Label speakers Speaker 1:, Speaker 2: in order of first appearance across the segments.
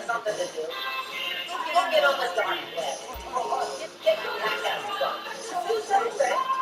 Speaker 1: something to do. Go get on this darn web. Get your back out. Do something.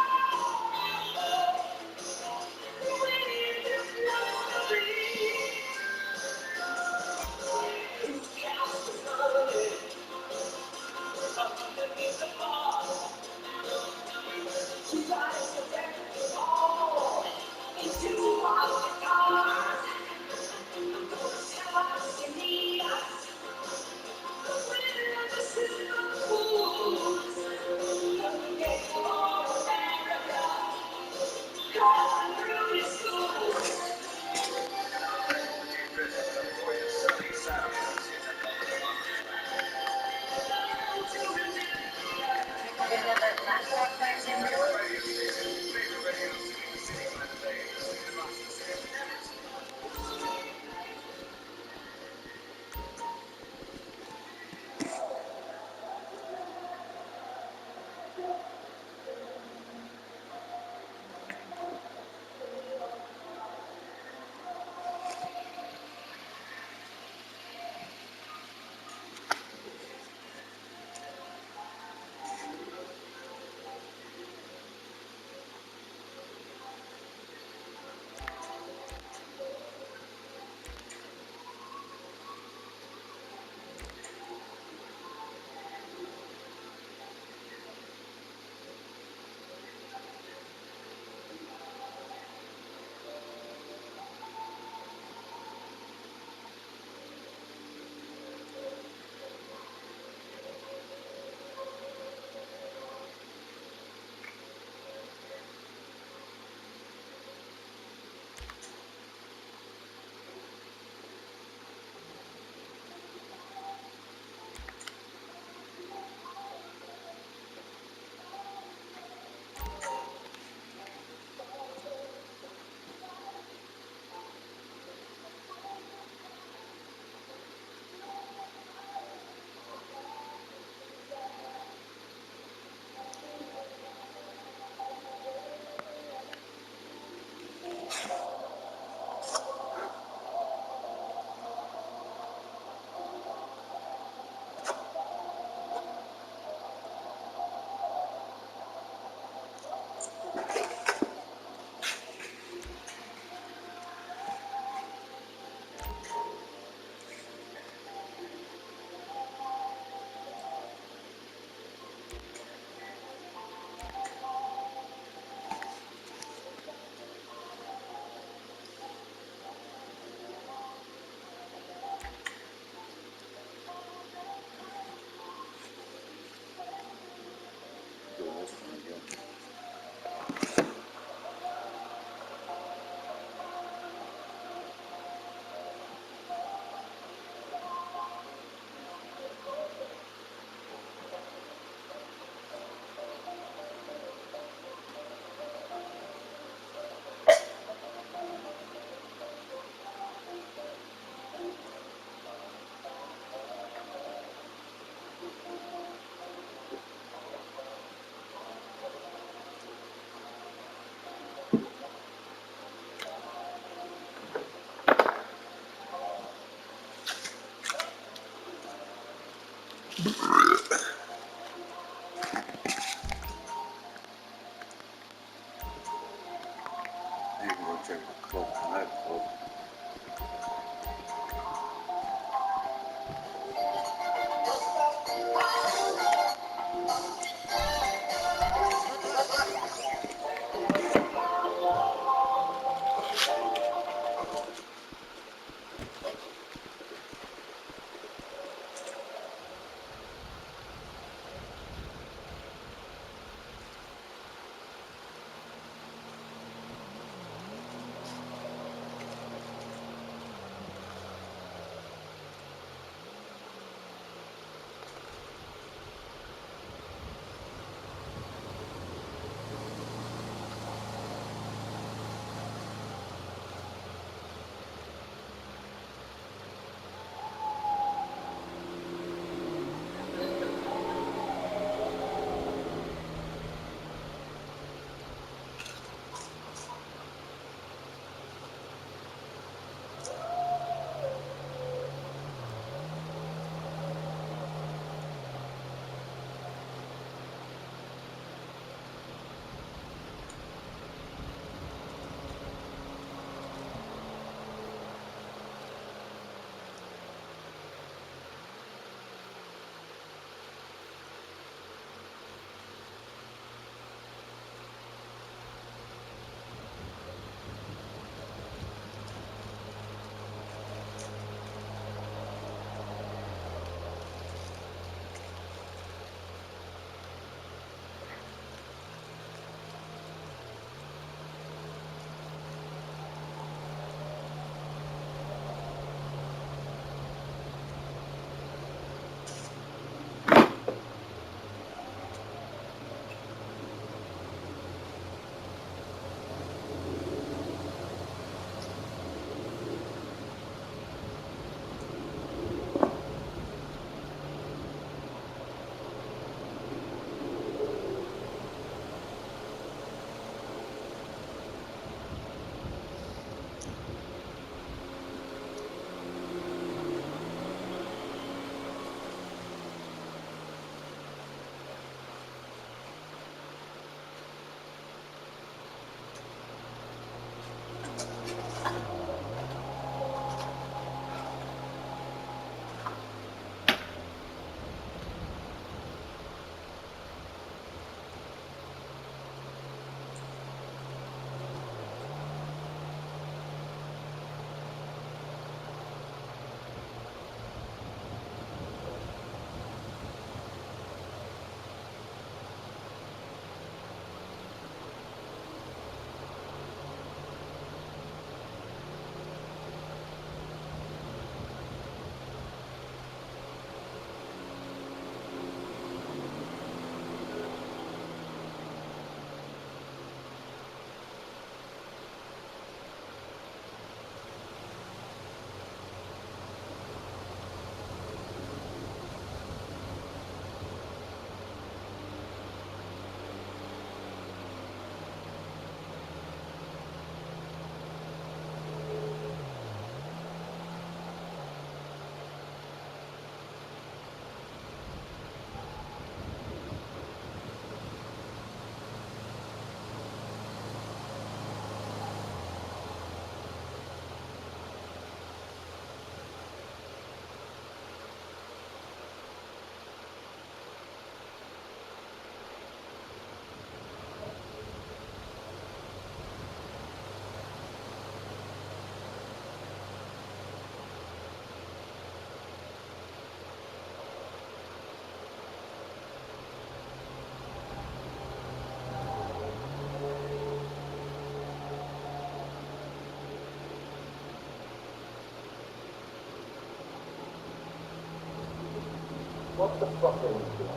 Speaker 1: What the fuck are we doing?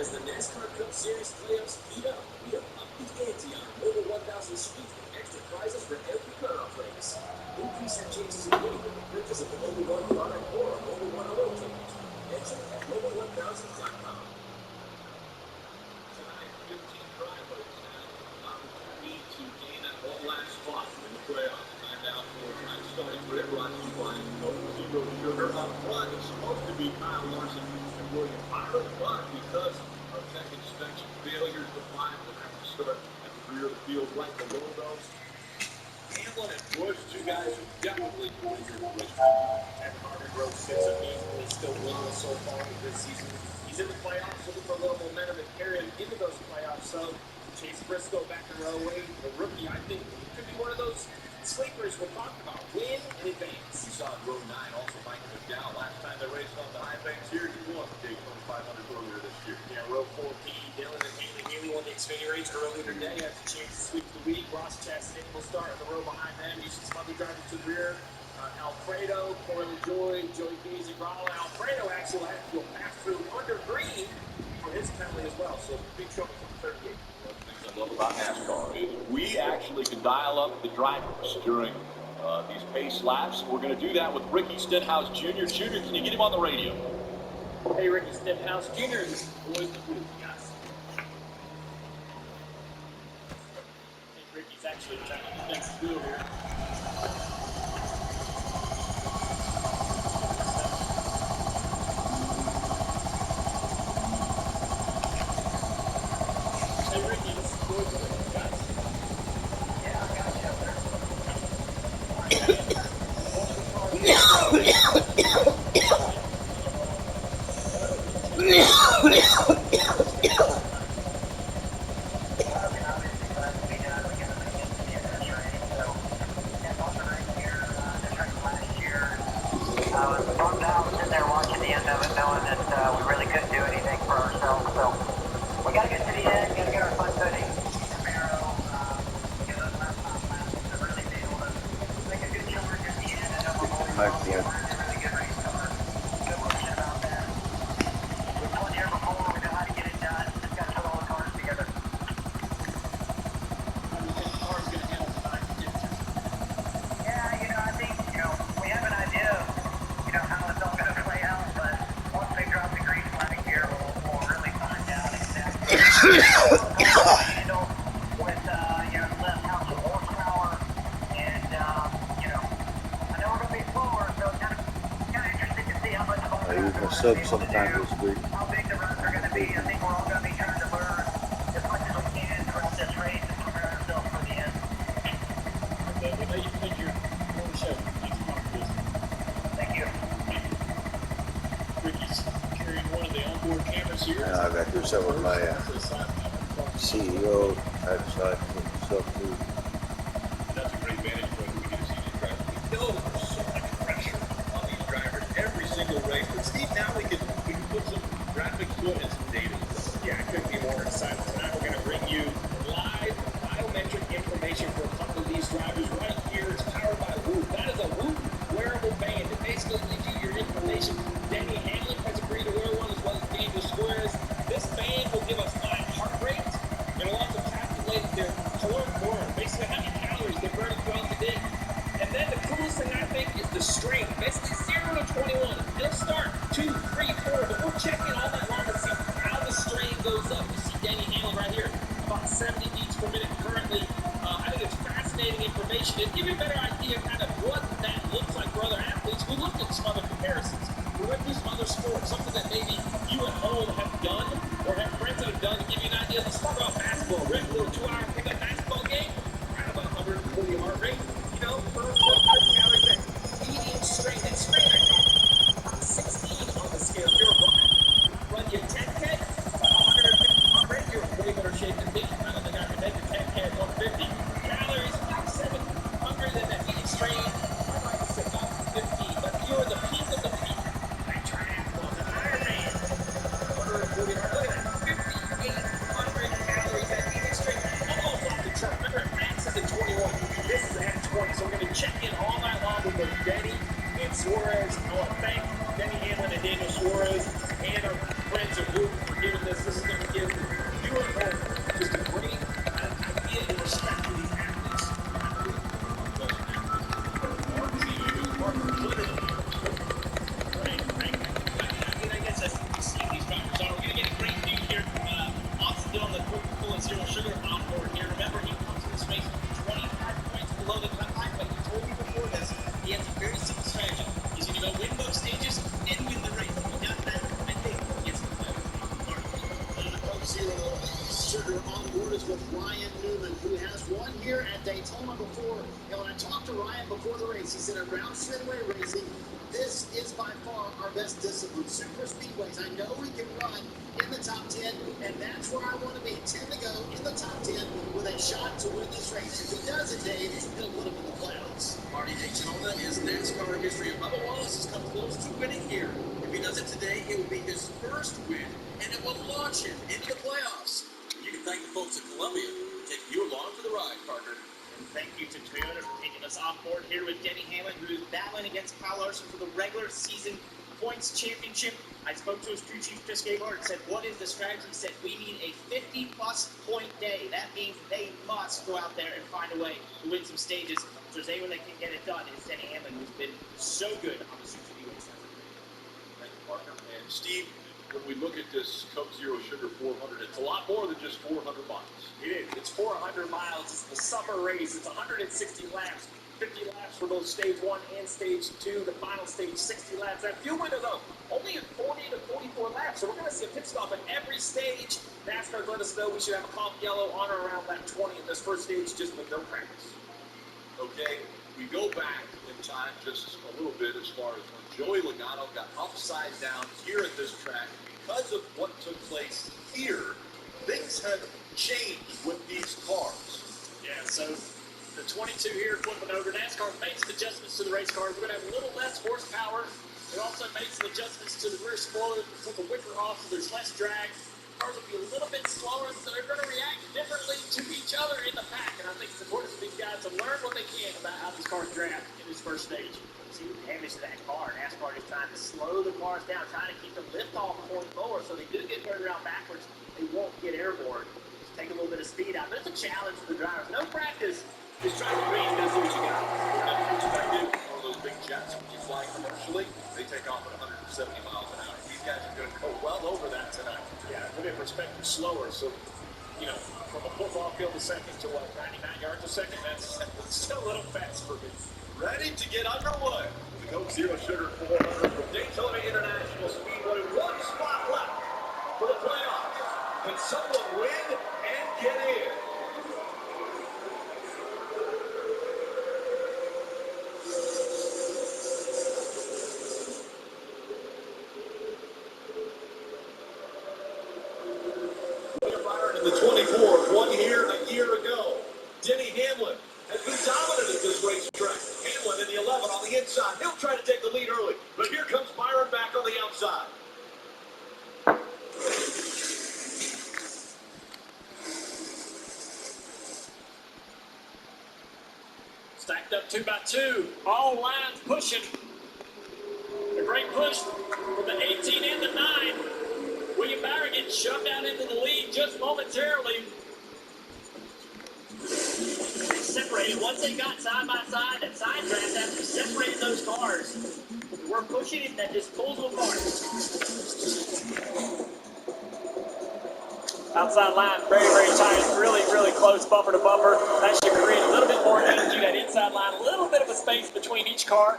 Speaker 2: As the NASCAR Cup Series playoffs heat up, we have upped the ante on over 1,000 streets with extra prizes for every runoff race. Increase your chances of winning with the purchase of a Mobil 1 car or a Mobil 1 auto ticket. Mention at Mobil1000.com. Tonight, 15 drivers have an opportunity to gain that one last spot in the playoffs. Time now for time starting for it. Brought to you by Zero Sugar. Up front, it's supposed to be Kyle Larson and William Byron, but because of tech inspection failures, the line will have to start at the rear of the field right below those. Hamlin and Busch, two guys who definitely pointed to the Busch. And Harvick sits uneasily, still winning so far this season. He's in the playoffs, looking for a little momentum and carry him into those playoffs. So Chase Briscoe back in row 8, the rookie, I think could be one of those sleepers we're talking about. Win in advance. You saw in row 9 also Mike McDowell. Last time they raced on the high banks here, he won the Daytona 500 earlier this year. Yeah, row 4, P.E. Dillon and Haley won the Xfinity race earlier today after Chase sweeps the lead. Ross Chastain will start in the row behind them. You see some other drivers to the rear. Alfredo, Corey LaJoie, Joey Beasley, Ronald. Alfredo actually had to go pass through under green for his penalty as well. So big trouble from 38. Things I love about NASCAR is we actually can dial up the drivers during these pace laps. We're going to do that with Ricky Stenhouse Jr. Jr., can you get him on the radio? Hey, Ricky Stenhouse Jr. is the voice of the guys. I think Ricky's actually trying to fix the wheel here. Hey, Ricky, this is the voice of the guys. Yeah, I got you up there.
Speaker 3: Bummed out sitting there watching the end of it, knowing that we really couldn't do anything for ourselves. So we got to get to the end, got to get our fun footing. Camaro, get those last laps to really be able to make a good charge at the end. And we're going to a really good race car. Good motion about that. We've won here before. We know how to get it done. Just got to put all the cars together.
Speaker 2: How do you think the car's going to handle tonight?
Speaker 3: Yeah, I think, we have an idea of, how it's all going to play out, but once they drop the grease lighting here, we'll really find out exactly how to handle with, less house of horsepower, and, I know we're going to be slower, so it's kind of interesting to see how much of
Speaker 4: You can sub sometimes this week.
Speaker 3: how big the runs are going to be. I think we're all going to be trying to learn as much as we can throughout this race and prepare ourselves for the end.
Speaker 2: Okay, what do you think you're going to show?
Speaker 3: Thank you.
Speaker 2: Ricky's carrying one of the onboard cameras here.
Speaker 4: And I got to do something with my CEO. I decided to myself too.
Speaker 2: That's a great vantage point. We get to see these drivers. We know there's so much pressure on these drivers every single race. But Steve, now we can put some graphics to it and some data.
Speaker 5: Yeah, I couldn't be more excited. Tonight we're going to bring you live biometric information for a couple of these drivers right here. It's powered by Whoop. That is a Whoop wearable band. It basically gives you your information. Danny Hamlin has agreed to wear one as well as Daniel Suarez. This band will give us live heart rate. It'll also calculate this is going to give you at home just a great idea and respect for these athletes. I guess that's what you see these drivers are. We're going to get a great view here from Austin Dillon, the Coca-Cola Zero Sugar on board here. Remember, he comes to this race 25 points below the cut line, but he told me before this, he has a very simple strategy. He's going to go win both stages and win the race. If he does that, I think he gets the play.
Speaker 2: Coke Zero Sugar on board is with Ryan Newman, who has won here at Daytona before. When I talked to Ryan before the race, he said around Speedway Racing, this is by far our best discipline. Super speedways, I know we can run in the top 10, and that's where I want to be. 10 to go in the top 10 with a shot to win this race. If he does it, Dave, he'll put him in the playoffs.
Speaker 5: Marty Daytona is NASCAR history. Bubba Wallace has come close to winning here. If he does it today, it will be his first win, and it will launch him into the playoffs. You can thank the folks at Columbia for taking you along for the ride, Parker.
Speaker 1: And thank you to Toyota for taking us on board here with Denny Hamlin, who is battling against Kyle Larson for the regular season points championship. I spoke to his crew chief, Chris Gabehart, and said, what is the strategy? He said, we need a 50-plus point day. That means they must go out there and find a way to win some stages. If there's anyone that can get it done, it's Denny Hamlin, who's been so good on the Super Speedway side.
Speaker 2: Thank you, Parker. And Steve, when we look at this Coke Zero Sugar 400, it's a lot more than just 400 miles.
Speaker 5: It is. It's 400 miles. It's the summer race. It's 160 laps. 50 laps for both stage 1 and stage 2. The final stage, 60 laps. That fuel window, though, only at 40 to 44 laps. So we're going to see a pit stop at every stage. NASCAR's let us know we should have a coffee yellow on or around that 20 in this first stage, just with no practice.
Speaker 2: Okay, we go back in time just a little bit as far as when Joey Logano got upside down here at this track. Because of what took place here, things have changed with these cars.
Speaker 5: Yeah, so the 22 here flipping over. NASCAR makes adjustments to the race cars. We're going to have a little less horsepower. It also makes some adjustments to the rear spoiler to put the wicker off so there's less drag. Cars will be a little bit slower, so they're going to react differently to each other in the pack. And I think it's important for these guys to learn what they can about how these cars draft in this first stage.
Speaker 1: See the damage to that car. NASCAR is trying to slow the cars down, trying to keep the lift off going forward, so they do get turned around backwards. They won't get airborne. Just take a little bit of speed out. But it's a challenge for the drivers. No practice. Just try to breathe. That's what you got.
Speaker 2: Perspective, one of those big jets when you fly commercially, they take off at 170 miles an hour. These guys are going to go well over that tonight.
Speaker 5: Yeah, put it in perspective, slower. So, you know, from a football field a second to 99 yards a second, that's still a little fast for me.
Speaker 2: Ready to get underway. The Coke Zero Sugar 400 from Daytona International Speedway. One spot left for the playoffs. Can someone win and get in? In the 24, won here a year ago. Denny Hamlin has been dominant at this racetrack. Hamlin in the 11 on the inside. He'll try to take the lead early, but here comes Byron back on the outside.
Speaker 5: Stacked up 2 by 2. All lines pushing. A great push from the 18 and the 9. William Byron gets shoved out into the lead just momentarily.
Speaker 1: They separated. Once they got side by side, that side draft after separated those cars. We're pushing it, that just pulls them apart.
Speaker 5: Outside line, very, very tight. Really, really close, bumper to bumper. That should create a little bit more energy. That inside line, a little bit of a space between each car.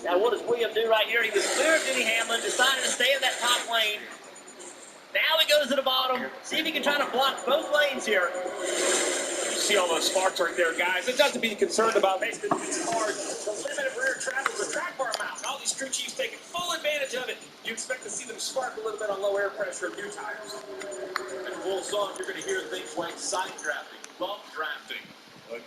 Speaker 1: Now what does William do right here? He was clear of Denny Hamlin, decided to stay in that top lane. Now he goes to the bottom. See if he can try to block both lanes here.
Speaker 5: You see all those sparks right there, guys. It's not to be concerned about. Basically, these cars, the limit of rear travel is a track bar amount. All these crew chiefs taking full advantage of it. You expect to see them spark a little bit on low air pressure of new tires.
Speaker 2: In full song, you're going to hear things like side drafting, bump drafting,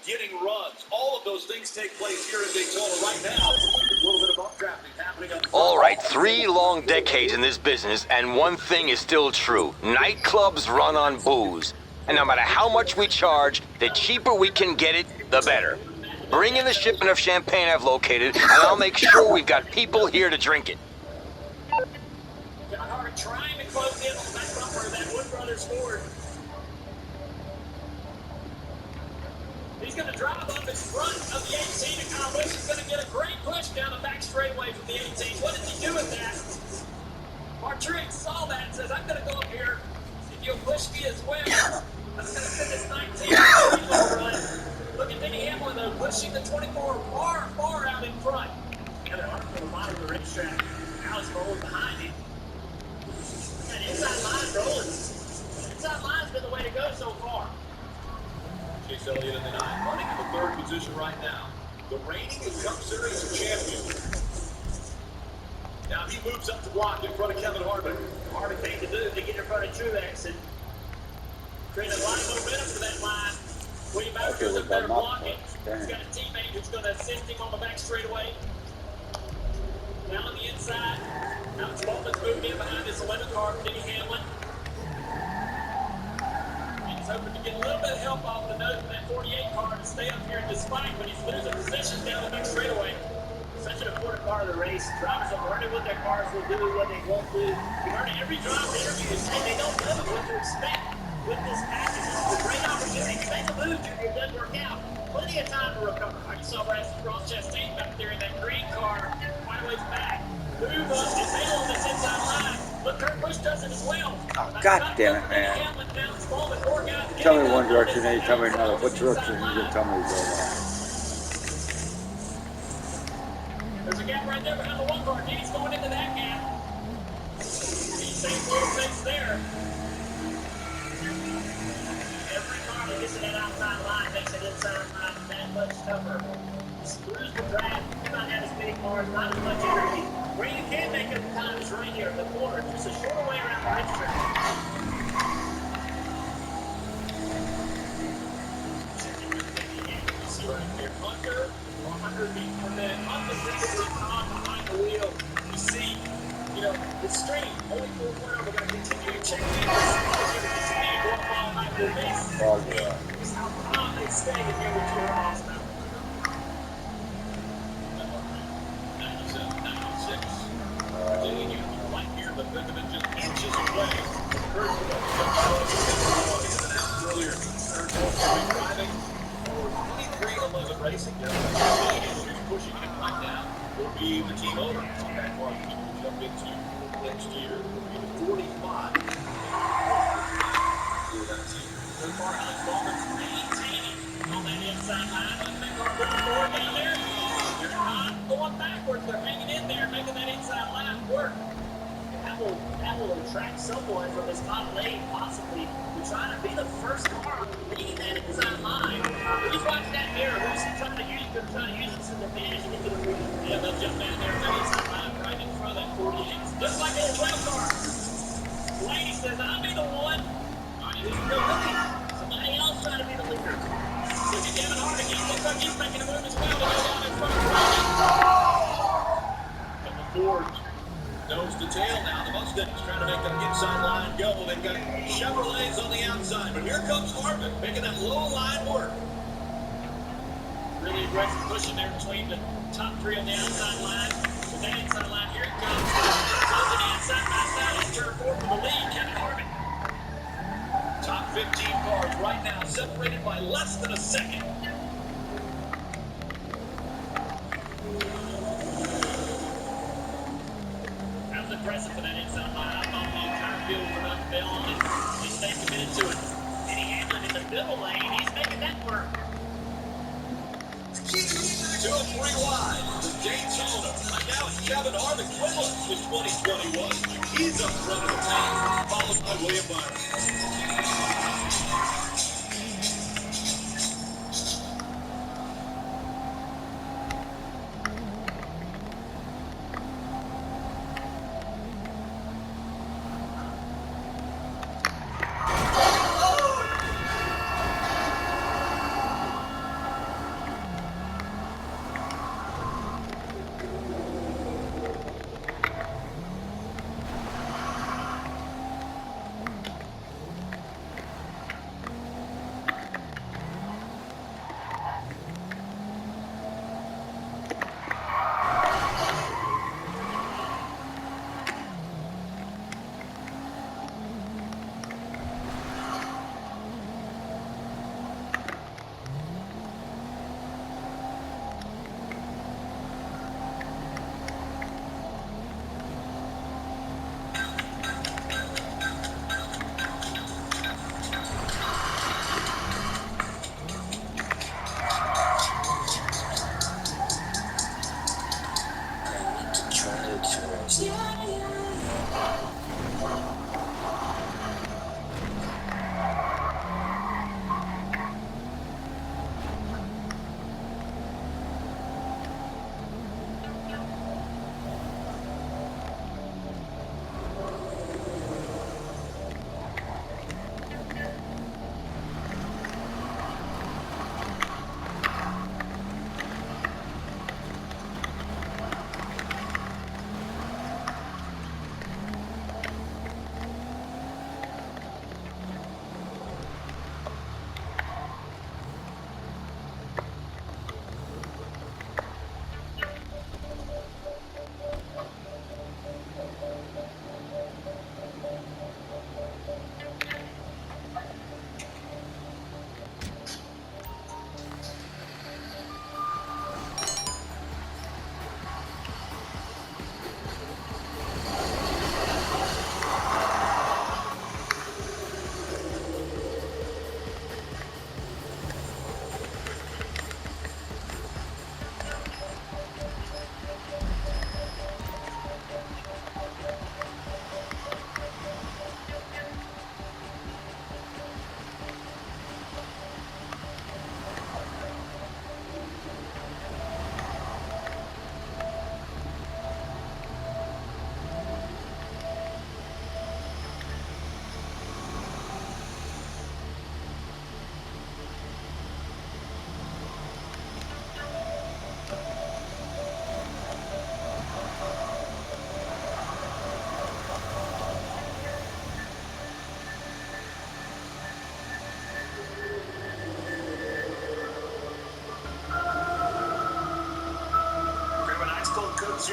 Speaker 2: getting runs. All of those things take place here in Daytona right now. A little bit of bump drafting happening up front.
Speaker 6: All right, 3 long decades in this business, and one thing is still true. Nightclubs run on booze. And no matter how much we charge, the cheaper we can get it, the better. Bring in the shipment of champagne I've located, and I'll make sure we've got people here to drink it.
Speaker 5: John Harvick trying to close in on that bumper
Speaker 2: risky as well. That's going to send this 19 run. Look at Denny Hamlin, though, pushing the 24 far, far out in front.
Speaker 1: Kevin Harvick on the bottom of the racetrack. Alex Bowles behind him. That inside line rolling. Inside line's been the way to go so far.
Speaker 2: Chase Elliott in the 9, running in the 3rd position right now. The reigning Cup Series champion. Now he moves up the block in front of Kevin Harvick.
Speaker 1: Harvick made the move to get in front of Truex and create a lot of momentum for that line. William Byron up there blocking. He's got a teammate who's going to assist him on the back straightaway. Now on the inside, Alex Bowman's moving in behind this 11 car, Denny Hamlin. He's hoping to get a little bit of help off the nose of that 48 car to stay up here in this fight, but he's losing position down the back straightaway. Such an important part of the race. Drivers are learning what their cars will do, what they won't do. You learn every driver interview is saying they don't know what to expect with this package. This is a great opportunity. You make a move, it doesn't work out. Plenty of time to recover. I just saw Ross Chastain back there in that green car, quite a ways back. Move up and nail on this inside line. But Kurt Busch does it as well.
Speaker 4: Oh, God damn it, man. Tell me one direction, then you tell me another. What direction you tell me to go on?
Speaker 1: There's a gap right there behind the 1 car. Denny's going into that gap. He's saying little things there. Every car that gets to that outside line makes it inside line that much tougher. Screws the track. You not have as many cars, not as much energy. Where you can make up time is right here in the corner. Just a shorter way around the racetrack.
Speaker 2: You see right here, under 100 beats per minute, unbelievably calm behind the wheel. You see, the stream, only 4 corner, we're going to continue to check in. We're going to continue to walk on like the base.
Speaker 4: Oh, yeah.
Speaker 2: Just how calm they stay in here with 2 miles an hour. 97, 96. Continuing to right here, but Benjamin just inches away. Earlier, driving for 23-11 Racing. She's pushing him right now. Will be the team owner. That car will jump into next year. Will be the 45.
Speaker 1: So far, Alex Bowman's maintaining on that inside line. Let's make our moving forward down there. They're not going backwards. They're hanging in there, making that inside line work. That will attract someone from this top lane, possibly, to try to be the first car leading that inside line. Who's watching that mirror? Who's trying to use it as an advantage to get to the lead? Yeah, they'll jump down there, that inside line right in front of that 48. Just like the 12 car. Lady says, I'll be the one. Somebody else trying to be the leader. Look at Kevin Harvick. He looks like he's making a move as well to go down in front of
Speaker 2: And the Ford nose to tail now. The Mustangs trying to make that inside line go. They've got Chevrolets on the outside. But here comes Harvick making that low line work.
Speaker 1: really aggressive pushing there between the top 3 on the outside line. With that inside line, here it comes. Closing the inside line now. It's turn 4 for the lead. Kevin Harvick.
Speaker 2: Top 15 cars right now separated by less than a second.
Speaker 1: That was impressive for that inside line. I thought the entire field was about to bail on it. He stayed committed to it. Denny Hamlin in the middle lane. He's making that work.
Speaker 2: 2 and 3 wide. The Daytona. And now it's Kevin Harvick equivalent to 2021. He's up front of the pack, followed by William Byron.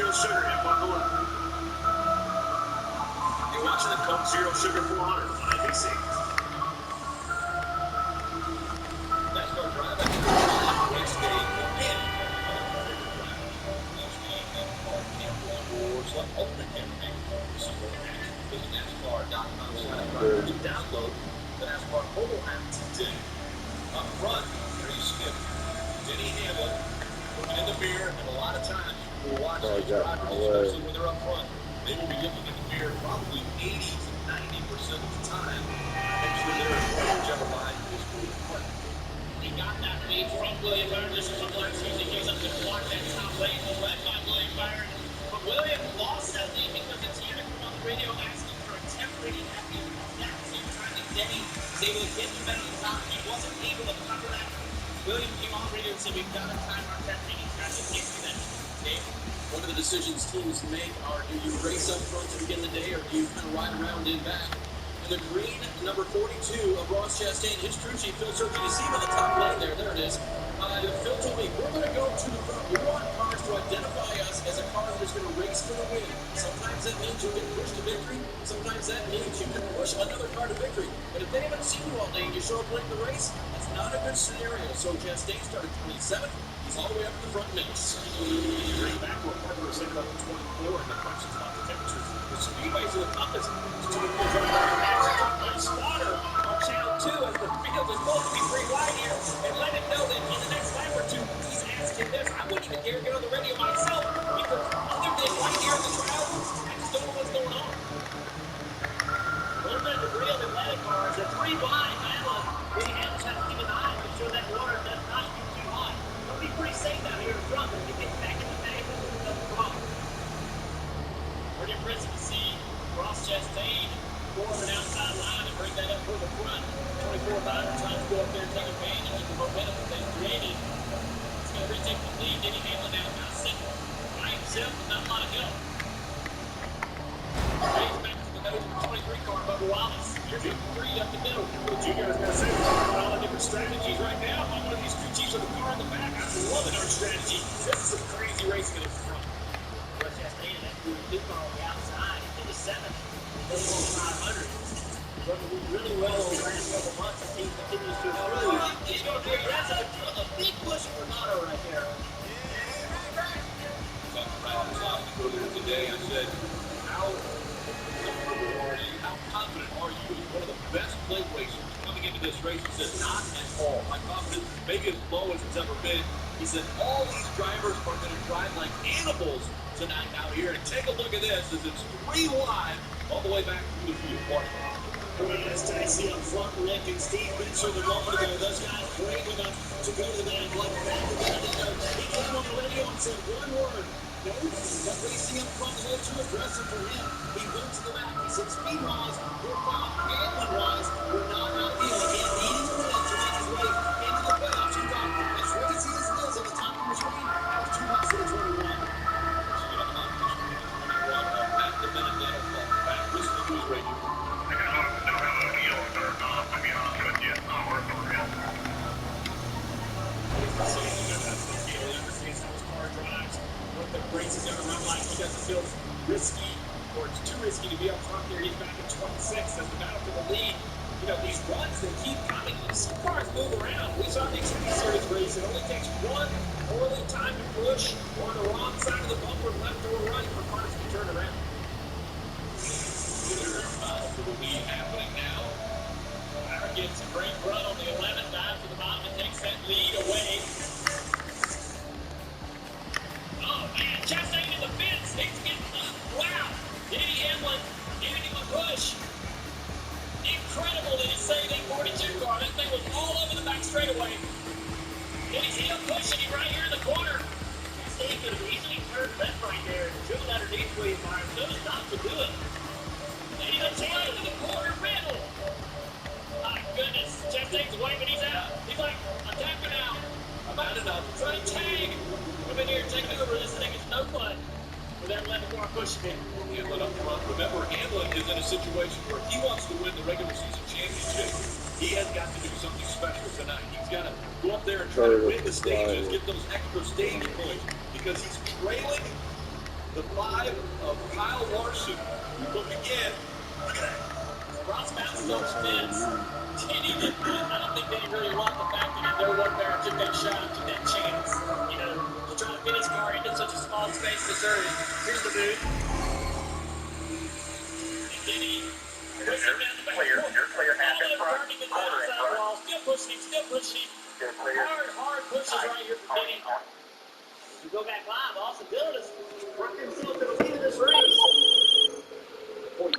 Speaker 2: Zero Sugar and buckle up. You're watching the Coke Zero Sugar 400 on NBC. NASCAR Drive after race day again. Ultimate campaign. Visit NASCAR.com/drive to download the NASCAR mobile app today. Up front, here you skip Denny Hamlin looking in the mirror, and a lot of times you will watch these drivers, especially when they're up front. They will be looking in the mirror probably 80 to 90% of the time. Make sure they're in front of whichever line is moving front.
Speaker 1: He got that lead from William Byron just a couple of years. He gives up the block that top lane was led by William Byron. But William lost that lead because it's here to come on the radio asking for a temporary happy. At the same time that Denny was able to get the better of the top. He wasn't able to cover that. William came on radio and said, we've got to time our temporary. He's trying to get to that. Dave?
Speaker 2: One of the decisions teams make are, do you race up front to begin the day, or do you kind of ride around in back? In the green, number 42 of Ross Chastain, his crew chief, Phil Surgeon. You see him in the top lane there. There it is. Phil told me, we're going to go to the front. We want cars to identify us as a car that's going to race for the win. Sometimes that means you can push to victory. Sometimes that means you can push another car to victory. But if they haven't seen you all day and you show up late in the race, that's not a good scenario. So Chastain started 27th. He's all the way up to the front mix.
Speaker 5: Bring back what Parker was saying about the 24 and the questions about the temperatures. The speedways of the compass.
Speaker 1: Spotter on channel 2 as the field is supposed to be pretty wide here, and let him know that in the next lap or two, he's asking this. I wouldn't even dare get on the radio myself because other than right here in the trial, I just don't know what's going on. A little bit of debris on the Atlantic cars. The 3 wide Madeline really has to keep an eye to make sure that water does not get too high. It'll be pretty safe out here in front when you get back in the bag and move up the front. Pretty impressive to see Ross Chastain form an outside line and bring that up for the front. 24 times go up there and take advantage of the momentum that they've created. It's going to retake the lead. Denny Hamlin now second by himself with not a lot of help. Race back to the nose of the 23 car, Bubba Wallace. Here's 3 up the middle.
Speaker 5: What you guys got to say about all the different strategies right now? I'm one of these crew chiefs with the car in the back. I'm loving our strategy. This is some crazy racing in the front.
Speaker 1: Ross Chastain and that blue car on the outside. He finished 7th. 500. Working really well over the last couple months. The team continues to improve. He's going to do that's a big push for Nato right there.
Speaker 2: Earlier today, I said, how confident are you in one of the best plate racers coming into this race? He said, not at all. My confidence maybe as low as it's ever been. He said, all these drivers are going to drive like animals tonight out here. And take a look at this as it's 3 wide all the way back to the field.
Speaker 1: Well, as I see up front, Rick and Steve mentioned a moment ago, those guys brave enough to go to that blood back. He came on the radio and said one word. No, but racing up front is a little too aggressive for him. He went to the back. He said, speed-wise, we're fine. Handling-wise, we're not out here. Again, needing the win to make his way into the playoffs. You got as crazy as it is at the top of your screen. That's 2 laps for the 21.
Speaker 5: Races going to run like he doesn't feel risky or it's too risky to be up front there. He's back at 26 as the battle for the lead. You know, these runs, they keep coming. Some cars move around. We saw the Xfinity Series race. It only takes one early time to push on the wrong side of the bumper, left or right, for cars to turn around.
Speaker 2: For the lead happening now.
Speaker 1: Byron gets a great run on the 11th, dives to the bottom and takes that lead away. Man, Chastain in the fence. He's getting wow. Denny Hamlin giving him a push. Incredible that he saved that 42 car. That thing was all over the back straightaway. Denny's heel pushing him right here in the corner. Chastain could have easily turned left right there and drilled underneath William Byron. Chose not to do it. And he looks right into the corner middle. My goodness. Chastain's waving. He's out. He's like, I'm tapping out. I'm out enough. Try to tag. Come in here and take over. This thing is no fun. With that 11 car pushing him.
Speaker 2: Hamlin up front. Remember, Hamlin is in a situation where he wants to win the regular season championship. He has got to do something special tonight. He's got to go up there and try to win the stages, get those extra stage points, because he's trailing the 5 of Kyle Larson. We look again.
Speaker 1: Ross bounces off the fence. Denny did not. I don't think Denny really loved the fact that he no one there took that shot, took that chance, you know, to try to fit his car into such a small space to serve. Here's the boot. And Denny pushing down the back.
Speaker 3: You're clear. Half in front.
Speaker 1: Turning it down the wall. Still pushing him.
Speaker 3: You're clear.
Speaker 1: Hard pushes right here for Denny. We go back live. Austin Dillon has worked himself to the lead of this race.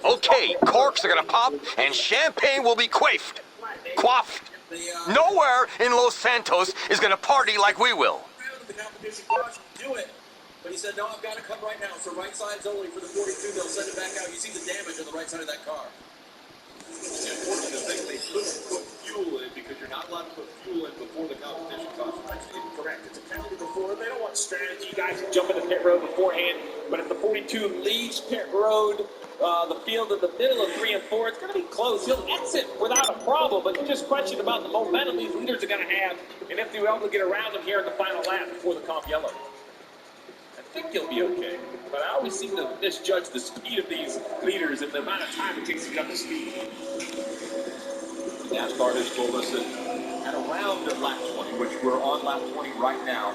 Speaker 6: Okay, corks are gonna pop and champagne will be quaffed. Quaffed. Nowhere in Los Santos is gonna party like we will.
Speaker 2: The competition caution, do it. But he said, no, I've got to come right now. So right side's only for the 42. They'll send it back out. You see the damage on the right side of that car. It's important to think they couldn't put fuel in because you're not allowed to put fuel in before the competition caution.
Speaker 1: That's incorrect. It's a penalty before. They don't want strategy. Guys who jump in the pit road beforehand. But if the 42 leaves pit road, the field in the middle of 3 and 4, it's going to be close. He'll exit without a problem, but you just question about the momentum these leaders are going to have and if they're able to get around them here in the final lap before the comp yellow.
Speaker 5: I think he'll be okay, but I always seem to misjudge the speed of these leaders and the amount of time it takes to get up to speed.
Speaker 2: NASCAR has told us that at around lap 20, which we're on lap 20 right now,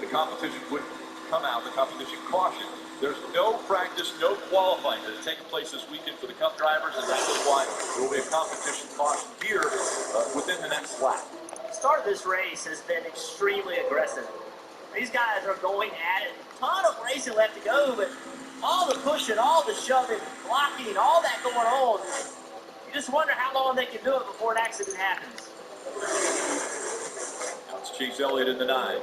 Speaker 2: the competition would come out, the competition caution. There's no practice, no qualifying that has taken place this weekend for the Cup drivers, and that is why there will be a competition caution here within the next lap.
Speaker 1: The start of this race has been extremely aggressive. These guys are going at it. A ton of racing left to go, but all the pushing, all the shoving, blocking, all that going on. You just wonder how long they can do it before an accident happens.
Speaker 2: Now it's Chase Elliott in the 9.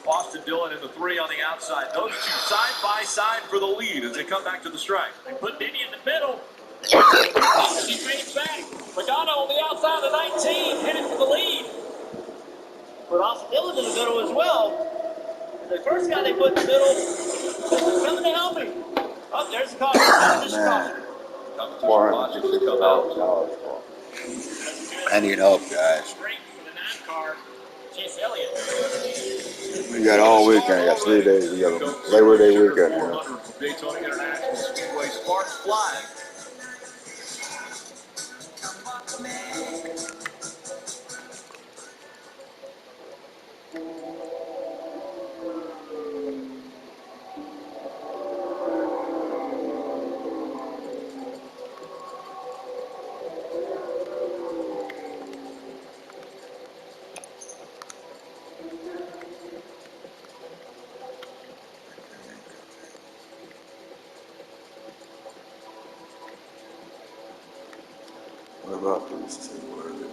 Speaker 2: Austin Dillon in the 3 on the outside. Those two side by side for the lead as they come back to the stripe.
Speaker 1: They put Denny in the middle. He fades back. Madonna on the outside of the 19, headed for the lead. But Austin Dillon in the middle as well. And the first guy they put in the middle is coming to help him. Oh, there's the caution.
Speaker 2: Competition caution to come out.
Speaker 4: I need help, guys.
Speaker 1: Great for the 9 car, Chase Elliott.
Speaker 4: We got all weekend. I got 3 days. We got a Labor Day weekend.
Speaker 2: 400 from Daytona International Speedway Sparks Flag.
Speaker 4: What about these two? What are they doing?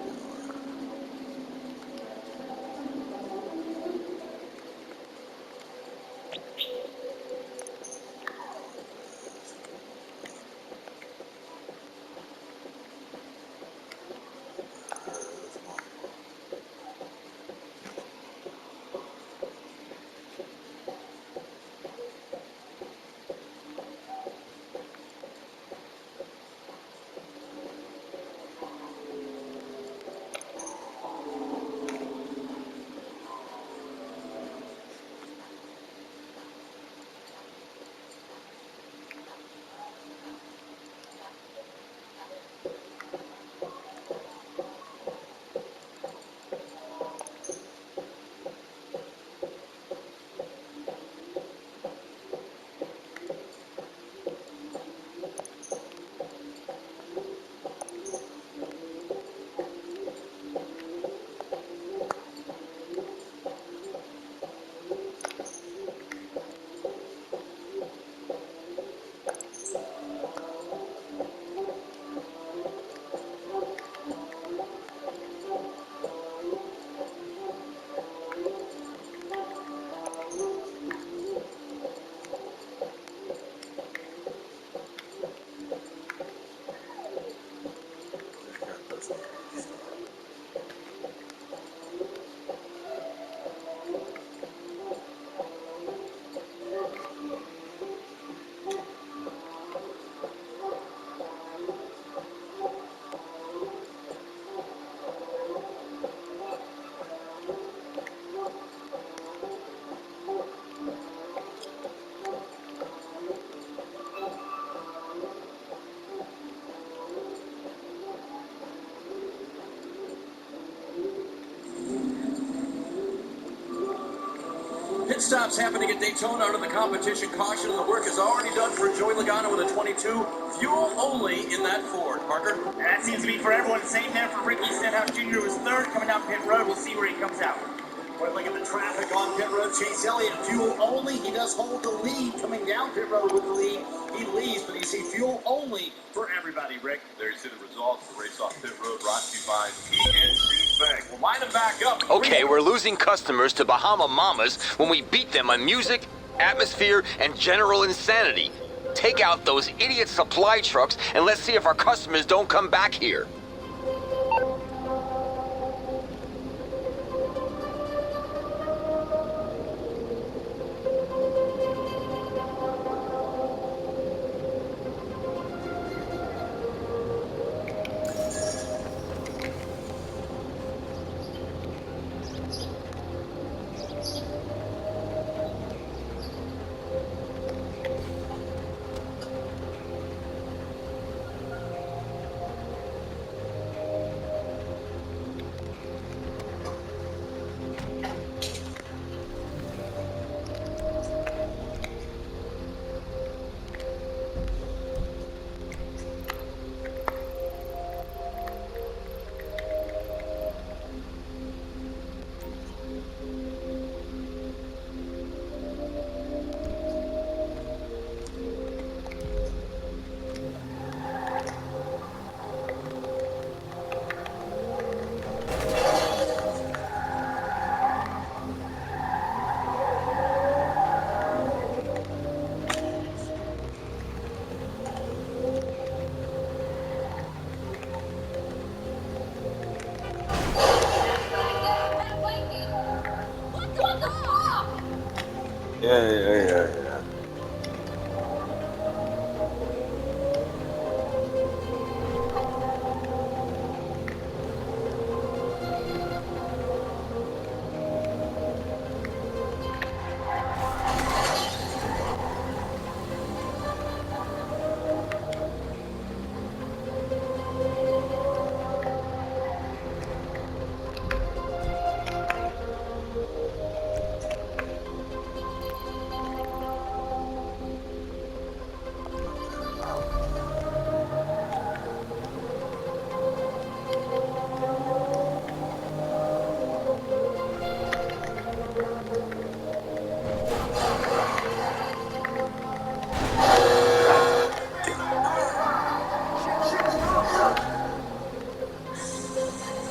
Speaker 7: Pit stops happening at Daytona under the competition caution, and the work is already done for Joey Logano with a 22. Fuel only in that Ford. Parker?
Speaker 1: That seems to be for everyone. Same there for Ricky Stenhouse Jr. who was third coming down pit road. We'll see where he comes out.
Speaker 2: Well, look at the traffic on pit road. Chase Elliott, fuel only. He does hold the lead coming down pit road with the lead. He leads, but you see fuel only for everybody, Rick.
Speaker 7: There you see the results of the race off pit road brought to you by PNC Bank. We'll line them back up.
Speaker 6: Okay, we're losing customers to Bahama Mamas when we beat them on music, atmosphere, and general insanity. Take out those idiot supply trucks and let's see if our customers don't come back here.
Speaker 4: Yeah.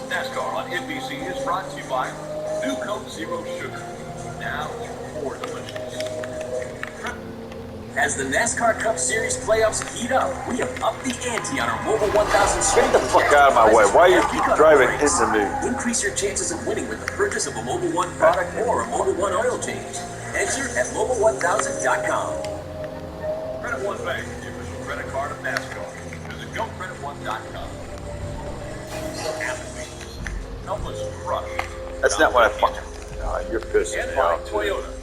Speaker 7: NASCAR on NBC is brought to you by New Coke Zero Sugar. Now for delicious.
Speaker 8: As the NASCAR Cup Series playoffs heat up, we have upped the ante on our Mobile 1000
Speaker 4: Get the fuck out of my way. Why are you driving into me?
Speaker 8: Increase your chances of winning with the purchase of a Mobile One product or a Mobile One oil change. Enter at Mobile1000.com.
Speaker 7: Credit One Bank, the official credit card of NASCAR. Visit GoCreditOne.com. Applebee's, help us crush.
Speaker 4: That's not what I fucking... you're pissing
Speaker 7: And
Speaker 4: me
Speaker 7: by
Speaker 4: off, too.
Speaker 7: Toyota.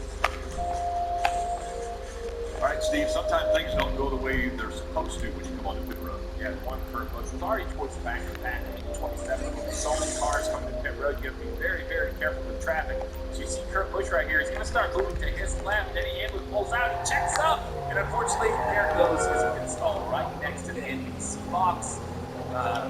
Speaker 7: All right, Steve, sometimes things don't go the way they're supposed to when you come on the pit road.
Speaker 5: Yeah, one Kurt Busch was already towards the back of the pack. 27. So many cars coming to pit road. You have to be very, very careful with traffic. So you see Kurt Busch right here. He's going to start moving to his left. Denny Hamlin pulls out and checks up. And unfortunately, there goes his pit stall right next to the NBC box.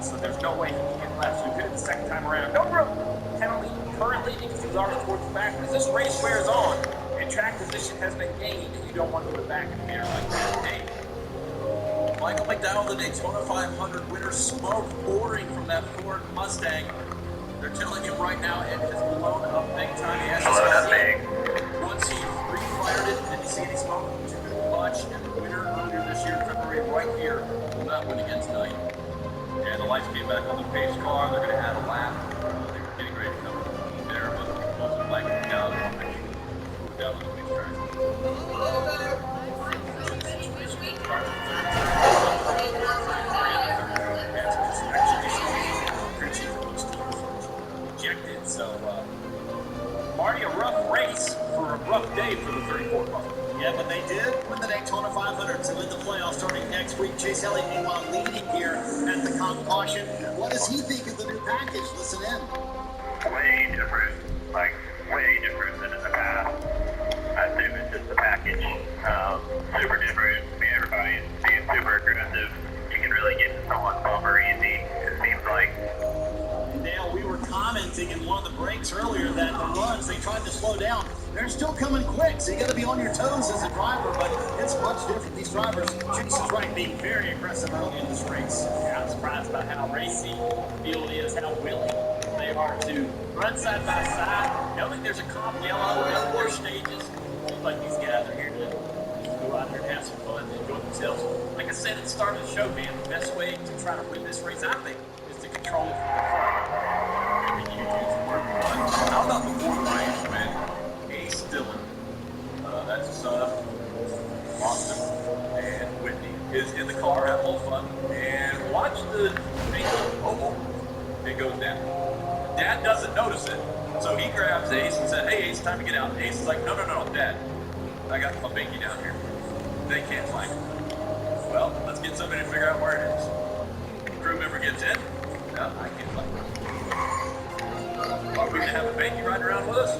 Speaker 5: So there's no way he can get left. So he hit it the second time around. No real penalty currently because he's already towards the back. But as this race wears on and track position has been gained, you don't want to go back in there like that. Hey,
Speaker 7: Michael McDowell, the Daytona 500 winner, smoke pouring from that Ford Mustang. They're telling him right now it has blown up big time. He has once he refired it, didn't see any smoke too much. And the winner earlier this year, February, right here, will not win again tonight. And the lights came back on the pace car. They're going to add a lap. They were getting ready to come there, but it wasn't blanking down. Down on the pace track.
Speaker 5: Ejected. So, Marty, a rough race for a rough day for the 34 car.
Speaker 2: Yeah, but they did win the Daytona 500 to win the playoffs starting next week. Chase Elliott, meanwhile, leading here at the comp caution. What does he think of the new package? Listen in.
Speaker 9: Way different. Like, way different than in the past.
Speaker 7: one of the breaks earlier that the runs they tried to slow down. They're still coming quick, so you got to be on your toes as a driver, but it's much different. These drivers, Chase is right, being very aggressive early in this race.
Speaker 9: Yeah, I'm surprised by how racy the field is, how willing they are to run side by side, knowing there's a comp yellow at their stages. But these guys are here to go out there and have some fun and enjoy themselves. Like I said at the start of the show, man, the best way to try to win this race, I think, is to control it from the front.
Speaker 7: Every huge word. How about the fourth race when Ace Dillon, that's his son, Austin, and Whitney is in the car having a little fun, and watch the it goes down. Dad doesn't notice it, so he grabs Ace and said, "Hey Ace, time to get out." And Ace is like, "No, Dad, I got my binky down here. They can't find it." Well, let's get somebody to figure out where it is. Crew member gets in. No, I can't find it. Are we gonna have a binky riding around with us?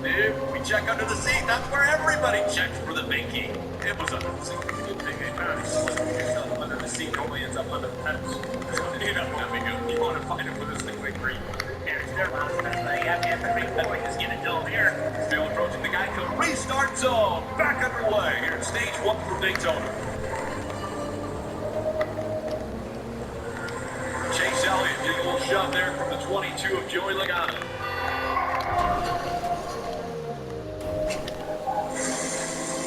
Speaker 7: Dude, we check under the seat. That's where everybody checks for the binky. It was under the seat. Good thing they found it. Under the seat normally ends up under the pedals. You know, I mean, you want to find it with this thing like green.
Speaker 9: Here's their last thing. You have to have the replay. Just get it done here.
Speaker 7: Still approaching the Geico restart zone. Back underway here at stage 1 for Daytona. Chase Elliott getting a little shove there from the 22 of Joey Logano.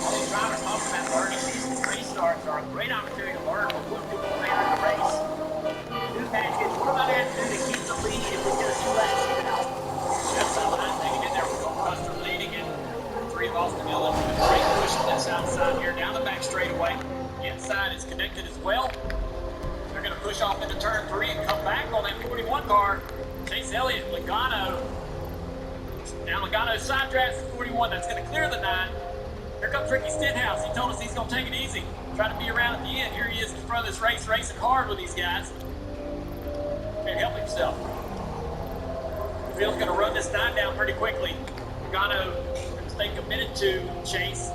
Speaker 9: All these drivers talk about learning. These restarts are a great opportunity to learn what we'll do later in the race. New package, what am I going to do to keep the lead if we get a 2-lap shootout?
Speaker 7: That's how I'm taking it there with Custer leading and 3 of Austin Dillon. Great push on this outside here down the back straightaway. The inside is connected as well. They're going to push off into turn 3 and come back on that 41 car. Chase Elliott, Logano. Now Logano's side drafts the 41. That's going to clear the 9. Here comes Ricky Stenhouse. He told us he's going to take it easy. Try to be around at the end. Here he is in front of this race, racing hard with these guys. Can't help himself. Field's going to run this 9 down pretty quickly. Logano going to stay committed to Chase.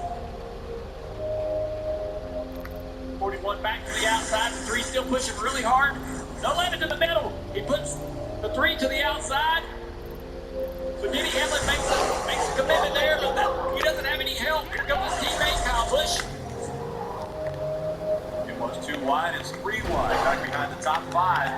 Speaker 7: 41 back to the outside. The 3 still pushing really hard. No limit to the middle. He puts the 3 to the outside. So Denny Hamlin makes a commitment there, but he doesn't have any help. Here comes his teammate, Kyle Busch. It was 2 wide, it's 3 wide, back behind the top 5.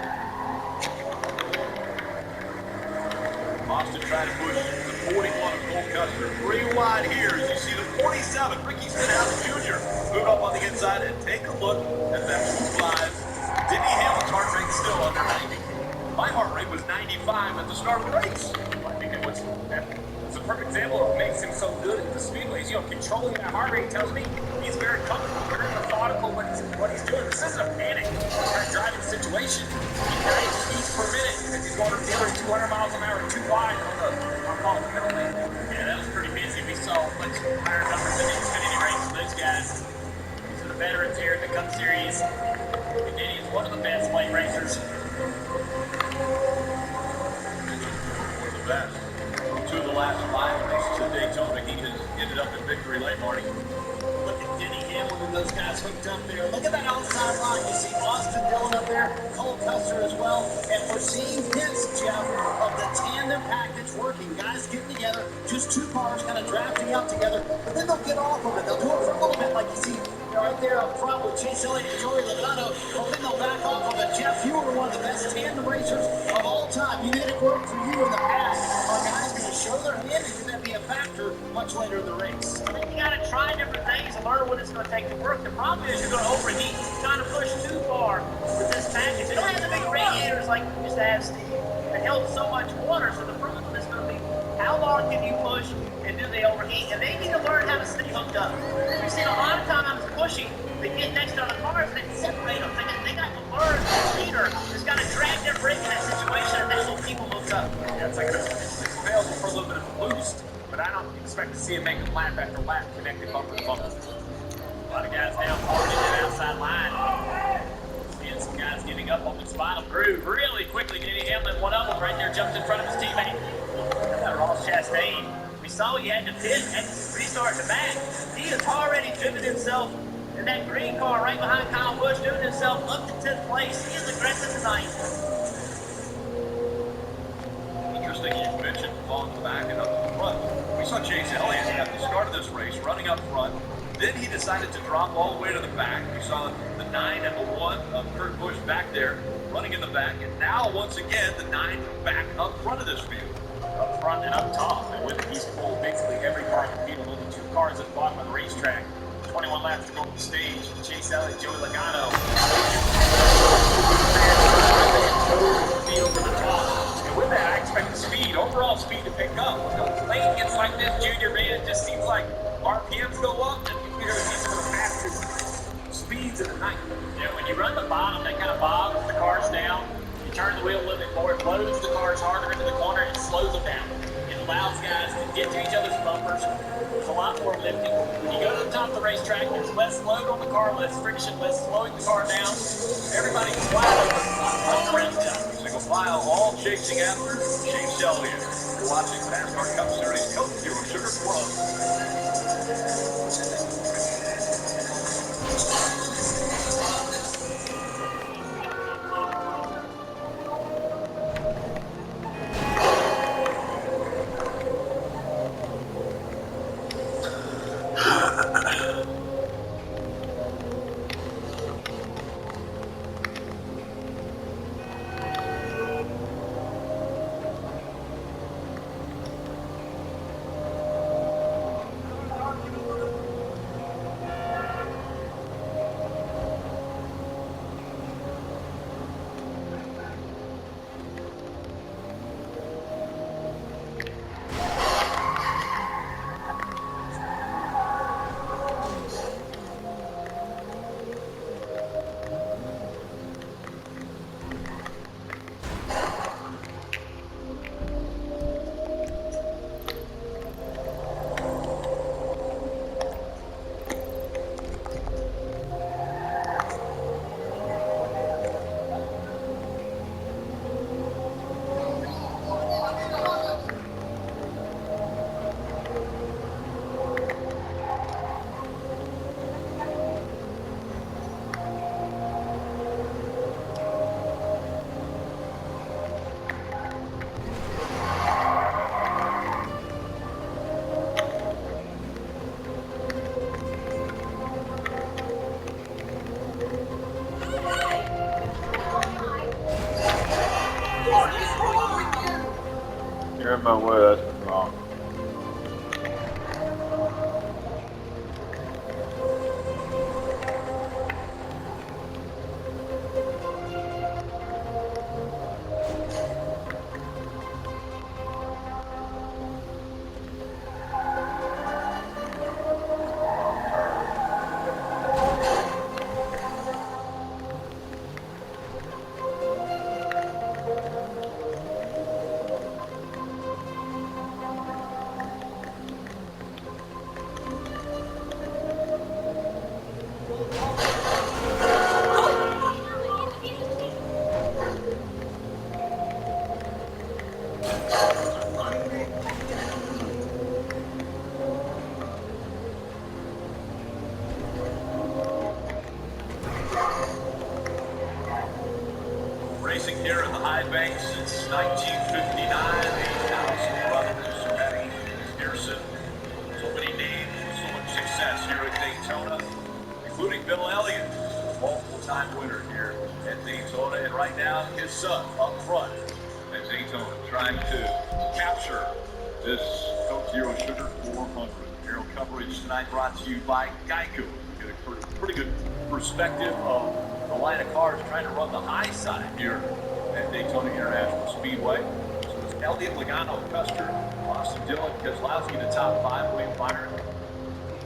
Speaker 7: Austin trying to push the 41 of Cole Custer. 3 wide here as you see the 47, Ricky Stenhouse Jr. Move up on the inside and take a look at that 2-5. Denny Hamlin's heart rate still under 90. My heart rate was 95 at the start of the race. I think it's a perfect example of what makes him so good at the speedways. You know, controlling that heart rate tells me he's very comfortable, very methodical what he's doing. This isn't a panic or a driving situation. He carries speeds per minute because he's going up the other 200 miles an hour, 2 wide on the middle lane. Yeah, that was pretty busy. We saw much higher numbers in the Xfinity race for those guys. These are the veterans here in the Cup Series. And Denny is one of the best lane racers. One of the best. From 2 of the last 5 races at Daytona, he has ended up in victory lane, Marty.
Speaker 9: Look at Denny Hamlin and those guys hooked up there. Look at that outside line. You see Austin Dillon up there, Cole Custer as well. And we're seeing hints, Jeff, of the tandem package working. Guys getting together, just 2 cars kind of drafting out together. But then they'll get off of it. They'll do it for a little bit like you see right there up front with Chase Elliott and Joey Logano. But then they'll back off of it. Jeff, you were one of the best tandem racers of all time. You did it work for you in the past. Are guys going to show their hand, and can that be a factor much later in the race?
Speaker 1: I mean, you got to try different things and learn what it's going to take to work. The problem is you're going to overheat. You're trying to push too far with this package. They don't have the big radiators like you used to have, Steve. It helps so much water. So the problem is going to be how long can you push and do they overheat? And they need to learn how to stay hooked up. We've seen a lot of times pushing, they get next to other cars and they separate them. They got to learn. The leader has got to drag their brake in that situation, and that's what people hook up.
Speaker 9: Yeah, it's like it's available for a little bit of a boost, but I don't expect to see him making lap after lap connected bumper to bumper. A lot of guys now forward in that outside line. Seeing some guys getting up on this final groove really quickly. Denny Hamlin, one of them right there, jumped in front of his teammate.
Speaker 1: Ross Chastain, we saw he had to pit and restart the back. He has already driven himself in that green car right behind Kyle Busch, doing himself up to 10th place. He is aggressive tonight.
Speaker 7: Interesting running up front. Then he decided to drop all the way to the back. You saw the 9 and the 1 of Kurt Busch back there, running in the back. And now, once again, the 9 back up front of this field.
Speaker 1: Up front and up top. And with it, he's pulled basically every car competing. Only 2 cars at the bottom of the racetrack. 21 laps to go on the stage. Chase Elliott, Joey Logano. Speed over the top. And with that, I expect the speed, overall speed to pick up. When the lane gets like this, Junior, man, it just seems like RPMs go up, and you're going to see some of the fastest speeds of the night. Yeah, when you run the bottom, that kind of bobs the cars down. You turn the wheel a little bit more, it blows the cars harder into the corner, and it slows them down. It allows guys to get to each other's bumpers. There's a lot more lifting. When you go to the top of the racetrack, there's less load on the car, less friction, less slowing the car down. Everybody's wide open on the racetrack.
Speaker 7: Single file, all chasing after Chase Elliott. You're watching the NASCAR Cup Series Coke Zero Sugar Plus.
Speaker 4: You're in my way, that's wrong.
Speaker 7: Racing here in the high banks since 1959. 8,000 runners, Petty, Pearson. So many names, so much success here at Daytona, including Bill Elliott, multiple-time winner here at Daytona. And right now, his son up front at Daytona, trying to capture this Coke Zero Sugar 400. Aero coverage tonight brought to you by Geico. Get a pretty good perspective of the line of cars trying to run the high side here at Daytona International Speedway. So it's Elliott, Logano, Custer, Austin Dillon, Keselowski in the top 5, Wayne Byron,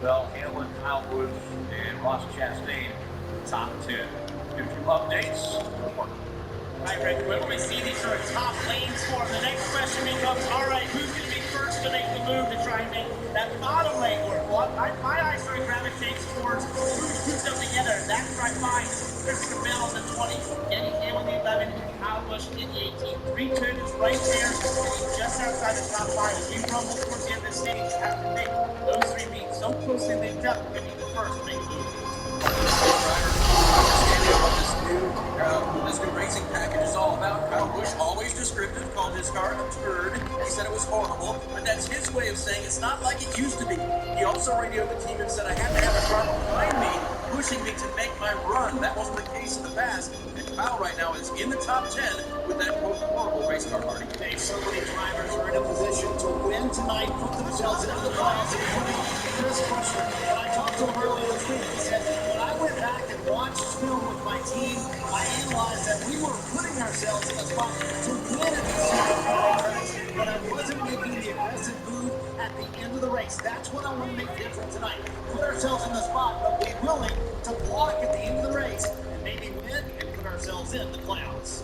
Speaker 7: Bell, Hamlin, Kyle Busch, and Ross Chastain top 10. Get a few updates.
Speaker 1: All right, Rick, when we see these sort of top lanes form, the next question becomes, all right, who's going to be first to make the move to try and make that bottom lane work? Well, my eye sort of gravitates towards who's up together. That's where I find Christopher Bell in the 20s, Denny Hamlin in the 11, Kyle Busch in the 18. 3 turns right there, just outside the top 5. As we rumble towards the end of the stage, you have to think those 3 being so closely linked up, going to be the first to make the move.
Speaker 8: This new racing package is all about. Kyle Busch, always descriptive, called his car a turd. He
Speaker 7: said it was horrible, but that's his way of saying it's not like it used to be. He also radioed the team and said I had to have a car behind me, pushing me to make my run. That wasn't the case in the past. And Kyle right now is in the top 10 with that quote horrible race car party.
Speaker 9: Hey, so many drivers are in a position to win tonight, put themselves into the playoffs, including Chris Buescher. When I talked to him earlier this week, he said, when I went back and watched film with my team, I analyzed that we were putting ourselves in a spot to win at the season, but I wasn't making the aggressive move at the end of the race. That's what I want to make different tonight. Put ourselves in the spot, but be willing to block at the end of the race and maybe win and put ourselves in the playoffs.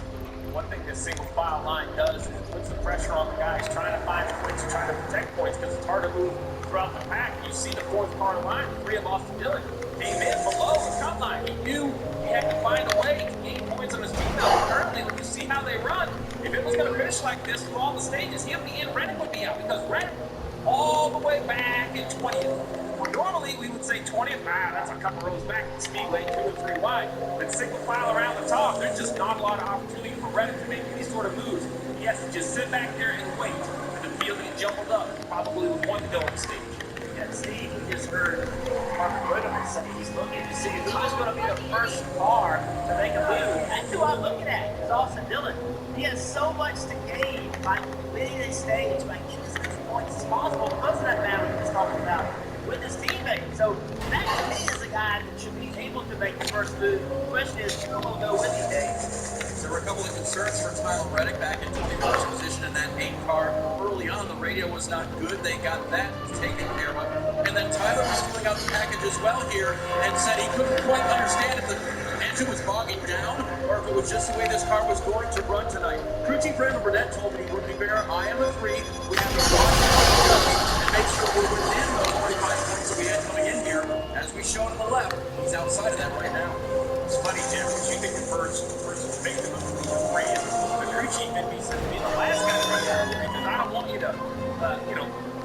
Speaker 5: One thing this single file line does is it puts the pressure on the guys trying to find points, trying to protect points, because it's hard to move throughout the pack. You see the fourth car line, 3 of Austin Dillon came in below the cut line. He knew he had to find a way to gain points on his team. Now, currently, when you see how they run, if it was going to finish like this through all the stages, he'll be in. Reddick would be out, because Reddick all the way back in 20th. Normally, we would say 20th, that's a couple rows back in Speedway, 2 or 3 wide. But single file around the top, there's just not a lot of opportunity for Reddick to make any sort of moves. He has to just sit back there and wait for the field to get jumbled up, probably with 1 to go on the stage.
Speaker 1: Yeah, Steve, we just heard Mark Whitman say he's looking to see who's going to be the first car to make a move. That's who I'm looking at, is Austin Dillon. He has so much to gain by winning a stage, by getting as many points as possible because of that battle he was talking about with his teammates. So that to me is a guy that should be able to make the first move. The question is, who will go with these days?
Speaker 7: There were a couple of concerns for Tyler Reddick back in 21st position in that 8 car. Early on, the radio was not good. They got that taken care of. And then Tyler was filling out the package as well here and said he couldn't quite understand if the engine was bogging down or if it was just the way this car was going to run tonight. Crew chief Brandon Burnett told me, Rookie Bear, I am a 3. We have to and make sure we're within the 45 points that we had coming in here. As we showed on the left, he's outside of that right now.
Speaker 5: It's funny, Jim, when you think the first person to make the move is the crew chief, and he said to me, the last guy right there, because I don't want you to,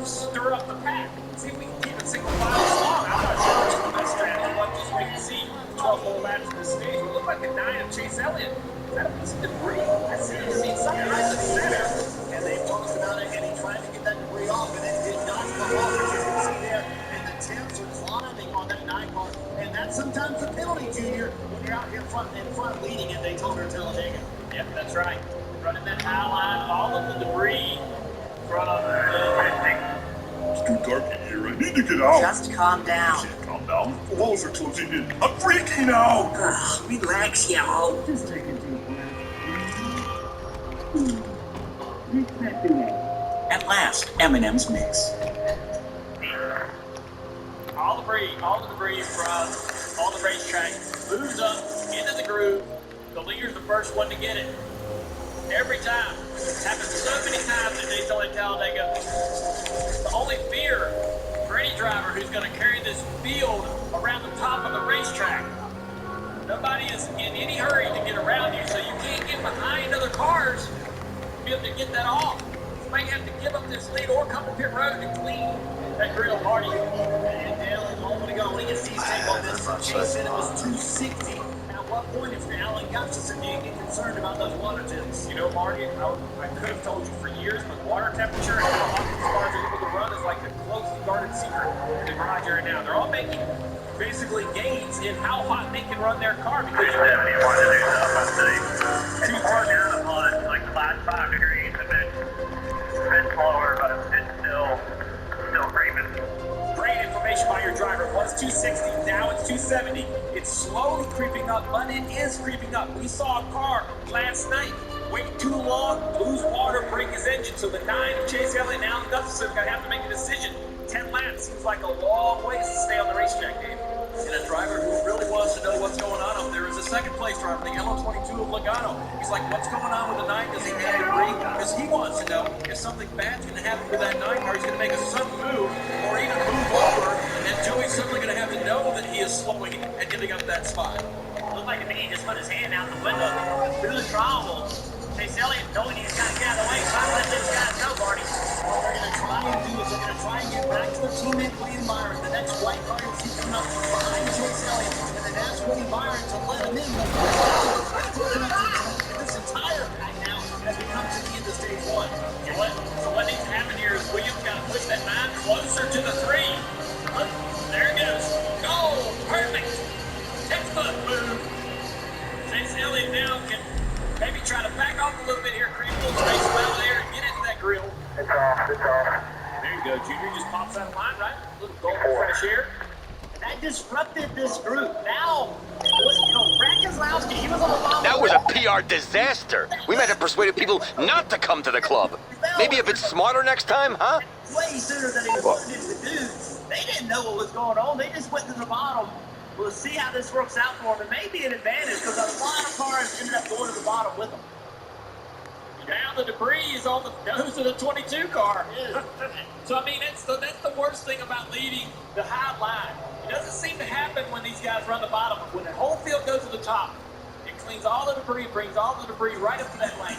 Speaker 5: stir up the pack. See if we can keep it single file long. I'm not sure it's the best strategy. Let's just wait and see. 12 whole laps of the stage. We look like a 9 of Chase Elliott. Is that a piece of debris? I see something right in the center.
Speaker 9: And they talked about it, and he tried to get that debris off, and it did not come off, as you can see there. And the temps are climbing on that 9 car. And that's sometimes the penalty, Junior, when you're out here in front leading at Daytona or Talladega.
Speaker 1: Yep, that's right. Running that high line, all of the debris from the
Speaker 10: It's too dark in here. I need to get out.
Speaker 11: Just calm down.
Speaker 10: Calm down. The walls are closing in. I'm freaking out.
Speaker 11: Ugh, relax, y'all.
Speaker 12: Just take a deep breath. At last, Eminem's mix.
Speaker 1: all the debris from all the racetrack moves up into the groove. The leader's the first one to get it. Every time. It's happened so many times at Daytona and Talladega. The only fear for any driver who's going to carry this field around the top of the racetrack. Nobody is in any hurry to get around you, so you can't get behind other cars to be able to get that off. You might have to give up this lead or come to pit road and clean that grill party.
Speaker 9: And Dale, a moment ago, when he gets these take on this, Chase said it was 260. At what point, if Alan Gustafson, do you get concerned about those water temps?
Speaker 5: You know, Marty, I could have told you for years, but water temperature and how often these cars are able to run is like the closely guarded secret in the garage area now. They're all making basically gains in how hot they can run their car because you have
Speaker 3: wanted to do stuff on the 2 cars down on it, like the last 5 degrees, and then it's been slower, but it's still creeping.
Speaker 5: great information by your driver. It was 260, now it's 270. It's slowly creeping up, but it is creeping up. We saw a car last night wait too long, lose water, break his engine. So the 9 of Chase Elliott and Alan Gustafson are going to have to make a decision. 10 laps seems like a long ways to stay on the racetrack, Dave.
Speaker 7: And a driver who really wants to know what's going on up there is a second place driver, the yellow 22 of Logano. He's like, what's going on with the 9? Does he have debris? Because he wants to know if something bad's going to happen with that 9 car. He's going to make a sudden move or even move over. And Joey's simply going to have to know that he is slowing and giving up that spot.
Speaker 1: Looked like to me he just put his hand out the window through the throttle. Chase Elliott, knowing he's got to get out of the way, trying to let those guys go, Marty.
Speaker 9: What they're going to try and do is they're going to try and get back to their teammate William Byron. The next white car you see coming up behind Chase Elliott, and then ask William Byron to let him in. This entire pack now as we come to the end of stage 1.
Speaker 1: So let me
Speaker 7: closer to the 3. Look, there it goes. Goal. Perfect. Textbook move. Chase Elliott now can maybe try to back off a little bit here, create a little space around there and get into that grill.
Speaker 3: It's off.
Speaker 7: There you go. Junior just pops out of line, right? A little goal for fresh air.
Speaker 9: That disrupted this group. Now, Brad Keselowski, he was on the bottom.
Speaker 6: That was a PR disaster. We might have persuaded people not to come to the club. Maybe a bit smarter next time, huh?
Speaker 9: Way sooner than he wanted to do. They didn't know what was going on. They just went to the bottom. We'll see how this works out for them. It may be an advantage because a lot of cars ended up going to the bottom with them.
Speaker 7: Now the debris is on the nose of the 22 car. So, I mean, that's the worst thing about leading the high line. It doesn't seem to happen when these guys run the bottom. When the whole field goes to the top, it cleans all the debris, brings all the debris right up to that lane.